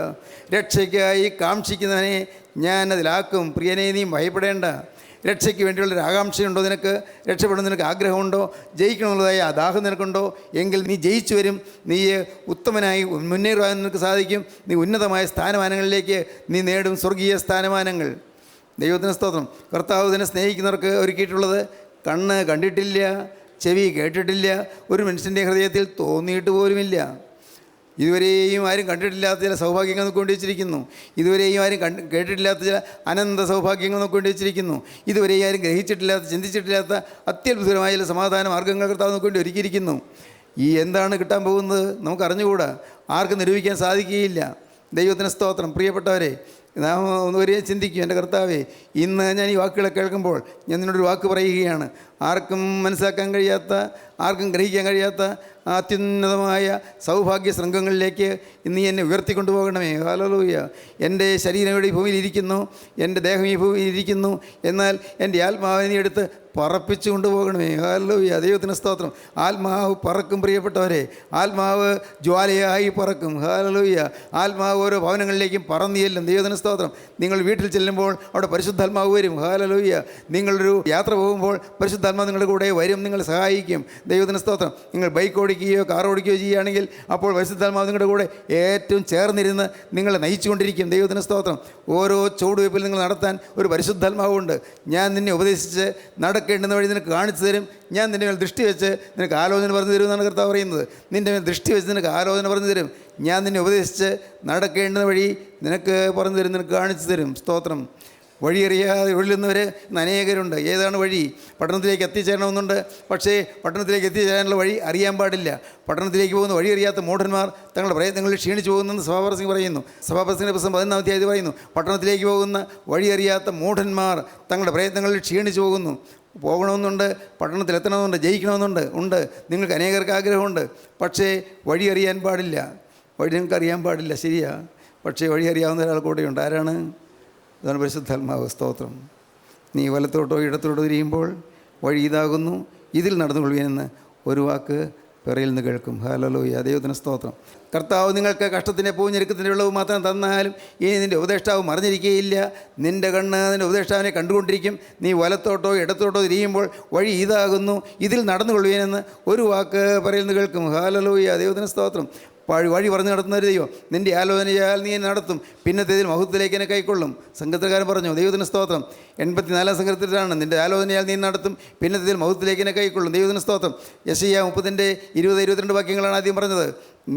രക്ഷയ്ക്കായി കാക്ഷിക്കുന്നവനെ ഞാനതിലാക്കും. പ്രിയനെ, നീ ഭയപ്പെടേണ്ട. രക്ഷയ്ക്ക് വേണ്ടിയുള്ളൊരു ആകാംക്ഷയുണ്ടോ നിനക്ക്? രക്ഷപ്പെടുന്ന നിനക്ക് ആഗ്രഹമുണ്ടോ? ജയിക്കണമെന്നുള്ളതായ ആ ദാഹം നിനക്കുണ്ടോ? എങ്കിൽ നീ ജയിച്ചു വരും. നീ ഉത്തമനായി മുന്നേറുവാൻ നിനക്ക് സാധിക്കും. നീ ഉന്നതമായ സ്ഥാനമാനങ്ങളിലേക്ക് നീ നേടും, സ്വർഗീയ സ്ഥാനമാനങ്ങൾ. ദൈവത്തിന് സ്തോത്രം. കർത്താവ് തന്നെ സ്നേഹിക്കുന്നവർക്ക് ഒരുക്കിയിട്ടുള്ളത് കണ്ണ് കണ്ടിട്ടില്ല, ചെവി കേട്ടിട്ടില്ല, ഒരു മനുഷ്യൻ്റെ ഹൃദയത്തിൽ തോന്നിയിട്ട് പോലുമില്ല. ഇതുവരെയും ആരും കണ്ടിട്ടില്ലാത്ത ചില സൗഭാഗ്യങ്ങൾ നോക്കി വെച്ചിരിക്കുന്നു. ഇതുവരെയും ആരും കേട്ടിട്ടില്ലാത്ത ചില അനന്ത സൗഭാഗ്യങ്ങൾ നോക്കി വെച്ചിരിക്കുന്നു. ഇതുവരെയും ആരും ഗ്രഹിച്ചിട്ടില്ലാത്ത, ചിന്തിച്ചിട്ടില്ലാത്ത അത്യത്ഭുതമായ ചില സമാധാന മാർഗ്ഗങ്ങൾ കർത്താവ് നോക്കി ഒരുക്കിയിരിക്കുന്നു. ഈ എന്താണ് കിട്ടാൻ പോകുന്നത് നമുക്ക് അറിഞ്ഞുകൂടാ, ആർക്കും നിരൂപിക്കാൻ സാധിക്കുകയില്ല. ദൈവത്തിന് സ്തോത്രം. പ്രിയപ്പെട്ടവരെ, നാം ഒരേ ചിന്തിക്കും, എൻ്റെ കർത്താവേ, ഇന്ന് ഞാൻ ഈ വാക്കുകളെ കേൾക്കുമ്പോൾ ഞാൻ നിന്നോടൊരു വാക്ക് പറയുകയാണ്. ആർക്കും മനസ്സിലാക്കാൻ കഴിയാത്ത, ആർക്കും ഗ്രഹിക്കാൻ കഴിയാത്ത അത്യുന്നതമായ സൗഭാഗ്യ ശൃംഖങ്ങളിലേക്ക് ഇന്ന് എന്നെ ഉയർത്തിക്കൊണ്ടുപോകണമേ. ഹല്ലേലൂയ. എൻ്റെ ശരീരം ഇവിടെ ഈ ഭൂമിയിൽ ഇരിക്കുന്നു, എൻ്റെ ദേഹം ഈ ഭൂമിയിൽ ഇരിക്കുന്നു, എന്നാൽ എൻ്റെ ആത്മാവിനെ എടുത്ത് പറപ്പിച്ചു കൊണ്ടുപോകണമേ. ഹല്ലേലൂയ. ദൈവത്തിന് സ്തോത്രം. ആത്മാവ് പറക്കും പ്രിയപ്പെട്ടവരെ. ആത്മാവ് ജ്വാലയായി പറക്കും. ഹല്ലേലൂയ. ആത്മാവ് ഓരോ ഭവനങ്ങളിലേക്കും പറന്നു ചെല്ലും. ദൈവത്തിന് സ്തോത്രം. നിങ്ങൾ വീട്ടിൽ ചെല്ലുമ്പോൾ അവിടെ പരിശുദ്ധാത്മാവ് വരും. ഹല്ലേലൂയ. നിങ്ങളൊരു യാത്ര പോകുമ്പോൾ പരിശുദ്ധാത്മാവ് നിങ്ങളുടെ കൂടെ വരും, നിങ്ങളെ സഹായിക്കും. ദൈവത്തിന് സ്തോത്രം. നിങ്ങൾ ബൈക്ക് ഓടിക്കുകയോ കാർ ഓടിക്കുകയോ ചെയ്യുകയാണെങ്കിൽ അപ്പോൾ പരിശുദ്ധാത്മാവ് നിങ്ങളുടെ കൂടെ ഏറ്റവും ചേർന്നിരുന്ന് നിങ്ങളെ നയിച്ചുകൊണ്ടിരിക്കും. ദൈവത്തിന് സ്തോത്രം. ഓരോ ചുവടുവയ്പ്പിൽ നിങ്ങൾ നടത്താൻ ഒരു പരിശുദ്ധാത്മാവുണ്ട്. ഞാൻ നിന്നെ ഉപദേശിച്ച് നടക്കേണ്ടുന്ന വഴി നിനക്ക് കാണിച്ചു തരും. ഞാൻ നിൻ്റെ മേൽ ദൃഷ്ടി വെച്ച് നിനക്ക് ആലോചന പറഞ്ഞു തരും എന്നാണ് കർത്താവ് പറയുന്നത്. നിൻ്റെ മേൽ ദൃഷ്ടി വെച്ച് നിനക്ക് ആലോചന പറഞ്ഞു തരും. ഞാൻ നിന്നെ ഉപദേശിച്ച് നടക്കേണ്ടുന്ന വഴി നിനക്ക് പറഞ്ഞു തരും, നിനക്ക് കാണിച്ചു തരും. സ്തോത്രം. വഴിയറിയാതെ ഒഴിലുന്നവർ ഇന്ന് അനേകരുണ്ട്. ഏതാണ് വഴി? പട്ടണത്തിലേക്ക് എത്തിച്ചേരണമെന്നുണ്ട്, പക്ഷേ പട്ടണത്തിലേക്ക് എത്തിച്ചേരാനുള്ള വഴി അറിയാൻ പാടില്ല. പട്ടണത്തിലേക്ക് പോകുന്ന വഴി അറിയാത്ത മൂഢന്മാർ തങ്ങളുടെ പ്രയത്നങ്ങളിൽ ക്ഷീണിച്ചു പോകുന്നെന്ന് സഭാപ്രസംഗി പറയുന്നു. സഭാപ്രസംഗിൻ്റെ പുസ്തകം 11-ാം അധ്യായത്തിൽ പറയുന്നു, പട്ടണത്തിലേക്ക് പോകുന്ന വഴി അറിയാത്ത മൂഢന്മാർ തങ്ങളുടെ പ്രയത്നങ്ങളിൽ ക്ഷീണിച്ചു പോകുന്നു. പോകണമെന്നുണ്ട്, പട്ടണത്തിലെത്തണമെന്നുണ്ട്, ജയിക്കണമെന്നുണ്ട്. നിങ്ങൾക്ക് അനേകർക്ക് ആഗ്രഹമുണ്ട്, പക്ഷേ വഴി അറിയാൻ പാടില്ല. വഴി നിങ്ങൾക്ക് അറിയാൻ പാടില്ല, ശരിയാ. പക്ഷേ വഴി അറിയാവുന്ന ഒരാൾ കൂടെയുണ്ട്. ആരാണ്? അതാണ് പരിശുദ്ധാത്മാവ്. സ്തോത്രം. നീ വലത്തോട്ടോ ഇടത്തോട്ടോ തിരിയുമ്പോൾ വഴി ഇതാകുന്നു, ഇതിൽ നടന്നുകൊള്ളുവീനെന്ന് ഒരു വാക്ക് പിറയിൽ നിന്ന് കേൾക്കും. ഹല്ലേലൂയ, ദൈവത്തിന് സ്തോത്രം. കർത്താവ് നിങ്ങൾക്ക് കഷ്ടത്തിൻ്റെ പൂഞ്ഞെരുക്കത്തിൻ്റെ വെള്ളവ് മാത്രം തന്നാലും ഇനി നിൻ്റെ ഉപദേഷ്ടാവ് മറിഞ്ഞിരിക്കുകയില്ല. നിൻ്റെ കണ്ണ് നിൻ്റെ ഉപദേഷ്ടാവിനെ കണ്ടുകൊണ്ടിരിക്കും. നീ വലത്തോട്ടോ ഇടത്തോട്ടോ തിരിയുമ്പോൾ വഴി ഇതാകുന്നു, ഇതിൽ നടന്നുകൊള്ളുവേനെന്ന് ഒരു വാക്ക് പിറയിൽ നിന്ന് കേൾക്കും. ഹല്ലേലൂയ, ദൈവത്തിന് സ്തോത്രം. വഴി പറഞ്ഞു നടത്തുന്ന ഒരു ദൈവം നിൻ്റെ ആലോചനയാൽ നീ എന്നെ നടത്തും, പിന്നത്തേതിൽ മഹത്വത്തിലേക്ക് എന്നെ കൈക്കൊള്ളും. സംഘത്തിൽക്കാരൻ പറഞ്ഞു, ദൈവത്തിന് സ്തോത്രം. 84 സംഘത്തിലാണ് നിൻ്റെ ആലോചനയാൽ നീ നടത്തും, പിന്നത്തേതിൽ മഹത്വത്തിലേക്ക് എന്നെ കൈക്കൊള്ളും. ദൈവത്തിന് സ്തോത്രം. യെശയ്യാ 30:20-22 വാക്യങ്ങളാണ് ആദ്യം പറഞ്ഞത്.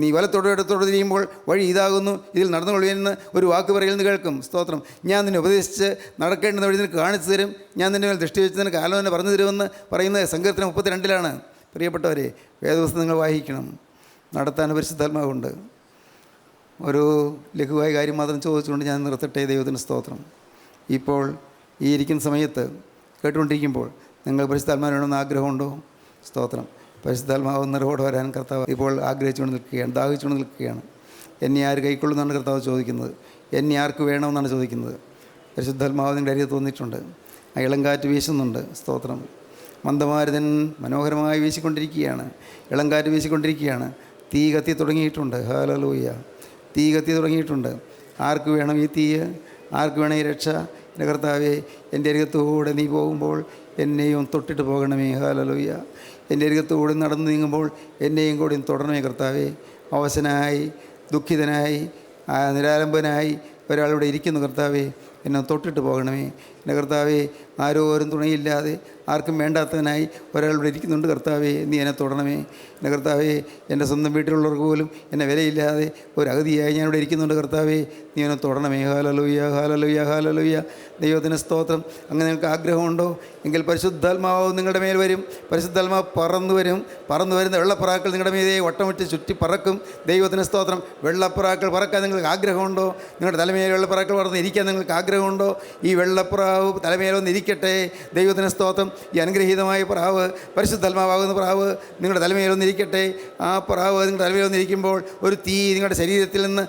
നീ വലത്തോടോ ഇടത്തോടോ തിരിയുമ്പോൾ വഴി ഇതാകുന്നു, ഇതിൽ നടന്നുകൊള്ളുവെന്ന് ഒരു വാക്ക് പറയിൽ നിന്ന് കേൾക്കും. സ്തോത്രം. ഞാൻ നിന്നെ ഉപദേശിച്ച് നടക്കേണ്ടുന്ന വഴി നിനക്ക് കാണിച്ചു തരും, ഞാൻ നിൻ്റെ മേൽ ദൃഷ്ടി വെച്ച് നിനക്ക് ആലോചന പറഞ്ഞു തരുമെന്ന് പറയുന്നത് സങ്കീർത്തനം 32 പ്രിയപ്പെട്ടവരെ, വേദപുസ്തകം നിങ്ങൾ വായിക്കണം. നടത്താൻ പരിശുദ്ധാത്മാവുണ്ട്. ഒരു ലഘുവായ കാര്യം മാത്രം ചോദിച്ചുകൊണ്ട് ഞാൻ നിർത്തട്ടെ. ദൈവത്തിന് സ്തോത്രം. ഇപ്പോൾ ഈ ഇരിക്കുന്ന സമയത്ത് കേട്ടുകൊണ്ടിരിക്കുമ്പോൾ നിങ്ങൾ പരിശുദ്ധാത്മാവിനോടൊന്ന് ആഗ്രഹമുണ്ടോ? സ്തോത്രം. പരിശുദ്ധാത്മാവ് നിറവോടെ വരാൻ കർത്താവ് ഇപ്പോൾ ആഗ്രഹിച്ചുകൊണ്ട് നിൽക്കുകയാണ്, ദാഹിച്ചുകൊണ്ട് നിൽക്കുകയാണ്. എന്നെ ആര് കൈക്കൊള്ളുന്നതാണ് കർത്താവ് ചോദിക്കുന്നത്. എന്നെ ആർക്ക് വേണമെന്നാണ് ചോദിക്കുന്നത്. പരിശുദ്ധാത്മാവ് നിങ്ങളുടെ അരികെ തോന്നിയിട്ടുണ്ട്. ആ ഇളങ്കാറ്റ് വീശുന്നുണ്ട്. സ്തോത്രം. മന്ദമാരുതൻ മനോഹരമായി വീശിക്കൊണ്ടിരിക്കുകയാണ്. ഇളങ്കാറ്റ് വീശിക്കൊണ്ടിരിക്കുകയാണ്. തീ കത്തി തുടങ്ങിയിട്ടുണ്ട്. ഹല്ലേലൂയ, തീ കത്തി തുടങ്ങിയിട്ടുണ്ട്. ആർക്ക് വേണം ഈ തീ? ആർക്ക് വേണം ഈ രക്ഷ? എൻ്റെ കർത്താവേ, എൻ്റെ അരികത്തൂടെ നീ പോകുമ്പോൾ എന്നെയും തൊട്ടിട്ട് പോകണമേ. ഹല്ലേലൂയ. എൻ്റെ അരികത്തൂടെ നടന്നു നീങ്ങുമ്പോൾ എന്നെയും കൂടി തൊടണമേ കർത്താവേ. അവശനായി, ദുഃഖിതനായി, നിരാലംബനായി ഒരാളിവിടെ ഇരിക്കുന്നു കർത്താവേ, എന്നെ തൊട്ടിട്ട് പോകണമേ. എൻ്റെ കർത്താവേ, ആരോരും തുണയില്ലാതെ ആർക്കും വേണ്ടാത്തവനായി ഒരാളിവിടെ ഇരിക്കുന്നുണ്ട് കർത്താവേ, നീ എന്നെ തൊടണമേ. എൻ്റെ കർത്താവേ, എൻ്റെ സ്വന്തം വീട്ടിലുള്ളവർക്ക് പോലും എന്നെ വിലയില്ലാതെ ഒരു അഗതിയായി ഞാനിവിടെ ഇരിക്കുന്നുണ്ട് കർത്താവേ, നീ എന്നെ തൊടണമേ. Hallelujah, hallelujah, hallelujah. ദൈവത്തിന് സ്തോത്രം. അങ്ങനെ നിങ്ങൾക്ക് ആഗ്രഹമുണ്ടോ എങ്കിൽ പരിശുദ്ധാത്മാവ് നിങ്ങളുടെ മേൽ വരും. പരിശുദ്ധാത്മാവ് പറന്നു വരും. പറന്നു വരുന്ന വെള്ളപ്പറാക്കൾ നിങ്ങളുടെ മീതെ വട്ടമിട്ട് ചുറ്റി പറക്കും. ദൈവത്തിന് സ്തോത്രം. വെള്ളപ്പറാക്കൾ പറക്കാൻ നിങ്ങൾക്ക് ആഗ്രഹമുണ്ടോ? നിങ്ങളുടെ തലമേൽ വെള്ളപ്പറാക്കൾ പറന്ന് ഇരിക്കാൻ നിങ്ങൾക്ക് ആഗ്രഹമുണ്ടോ? ഈ വെള്ളപ്പറാവ് തലമേലൊന്നിരിക്കട്ടെ. ദൈവത്തിന് സ്തോത്രം. ഈ അനുഗ്രഹീതമായ പ്രാവ്, പരിശുദ്ധാത്മാവാകുന്ന പ്രാവ് നിങ്ങളുടെ തലമേലൊന്നിരിക്കട്ടെ. ആ പ്രാവ് നിങ്ങളുടെ തലമേലൊന്നിരിക്കുമ്പോൾ ഒരു തീ നിങ്ങളുടെ ശരീരത്തിൽ നിന്ന്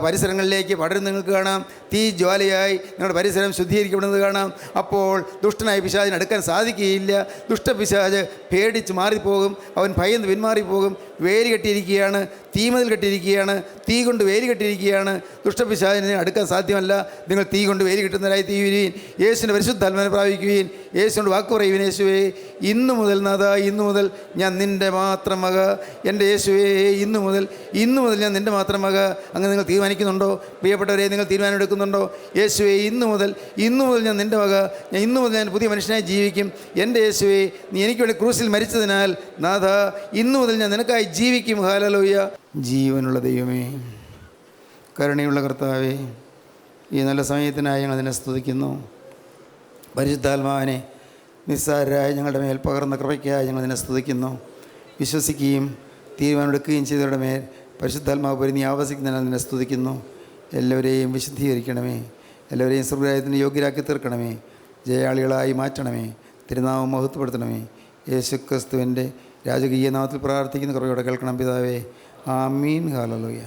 പരിസരങ്ങളിലേക്ക് പടരുന്ന നിങ്ങൾക്ക് കാണാം. തീ ജ്വാലയായി നിങ്ങളുടെ പരിസരം ശുദ്ധീകരിക്കപ്പെടുന്നത് കാണാം. അപ്പോൾ ദുഷ്ടനായ പിശാചിന് അടുക്കാൻ സാധിക്കുകയില്ല. ദുഷ്ടപിശാച് പേടിച്ച് മാറിപ്പോകും. അവൻ ഭയന്ന് പിന്മാറിപ്പോകും. വേലി കെട്ടിയിരിക്കുകയാണ്, തീമതിൽ കെട്ടിയിരിക്കുകയാണ്, തീ കൊണ്ട് വേലി കെട്ടിയിരിക്കുകയാണ്. ദുഷ്ടപിശാചിനെ അടുക്കാൻ സാധ്യമല്ല. നിങ്ങൾ തീ കൊണ്ട് വേലി കെട്ടുന്നവരായി തീരുവീൻ. യേശുവിൻ്റെ പരിശുദ്ധാത്മാവിനെ പ്രാപിക്കുവീൻ. യേശുവിനോട് വാക്ക് പറയുവിൻ. യേശുവേ, ഇന്നു മുതൽ നാഥാ, ഇന്നു മുതൽ ഞാൻ നിൻ്റെ മാത്രം മക. എൻ്റെ യേശുവേ, ഇന്നു മുതൽ ഞാൻ നിൻ്റെ മാത്രം മക. അങ്ങനെ നിങ്ങൾ തീരുമാനിക്കുന്നുണ്ടോ? പ്രിയപ്പെട്ടവരെ, നിങ്ങൾ തീരുമാനമെടുക്കുന്നുണ്ടോ? യേശുവേ, ഇന്നു മുതൽ ഞാൻ നിൻ്റെ മക. ഇന്നു മുതൽ ഞാൻ പുതിയ മനുഷ്യനായി ജീവിക്കും. എൻ്റെ യേശുവേ, നീ എനിക്ക് വേണ്ടി ക്രൂസിൽ മരിച്ചതിനാൽ നാഥാ, ഇന്നു മുതൽ ഞാൻ നിനക്കായി ജീവിക്കും. ഹല്ലേലൂയ. ജീവനുള്ള ദൈവമേ, കരുണയുള്ള കർത്താവേ, ഈ നല്ല സമയത്തിനായി ഞങ്ങൾ നിന്നെ സ്തുതിക്കുന്നു. പരിശുദ്ധാത്മാവിനെ നിസ്സാരരായ ഞങ്ങളുടെ മേൽ പകർന്ന കൃപയ്ക്കായി ഞങ്ങൾ നിന്നെ സ്തുതിക്കുന്നു. വിശ്വസിക്കുകയും തീരുമാനമെടുക്കുകയും ചെയ്തവരുടെ മേൽ പരിശുദ്ധാത്മാവ് നീ ആവസിക്കുന്നതിനാൽ നിന്നെ സ്തുതിക്കുന്നു. എല്ലാവരെയും വിശുദ്ധീകരിക്കണമേ. എല്ലാവരെയും സ്വർഗ്ഗരാജ്യത്തിന് യോഗ്യരാക്കി തീർക്കണമേ. ജയാളികളായി മാറ്റണമേ. തിരുനാമം മഹത്വപ്പെടുത്തണമേ. യേശുക്രിസ്തുവിൻ്റെ രാജകീയ നാമത്തിൽ പ്രാർത്ഥിക്കുന്ന കൃപയോടെ കേൾക്കണം പിതാവേ. ആമീൻ. ഹല്ലേലൂയ.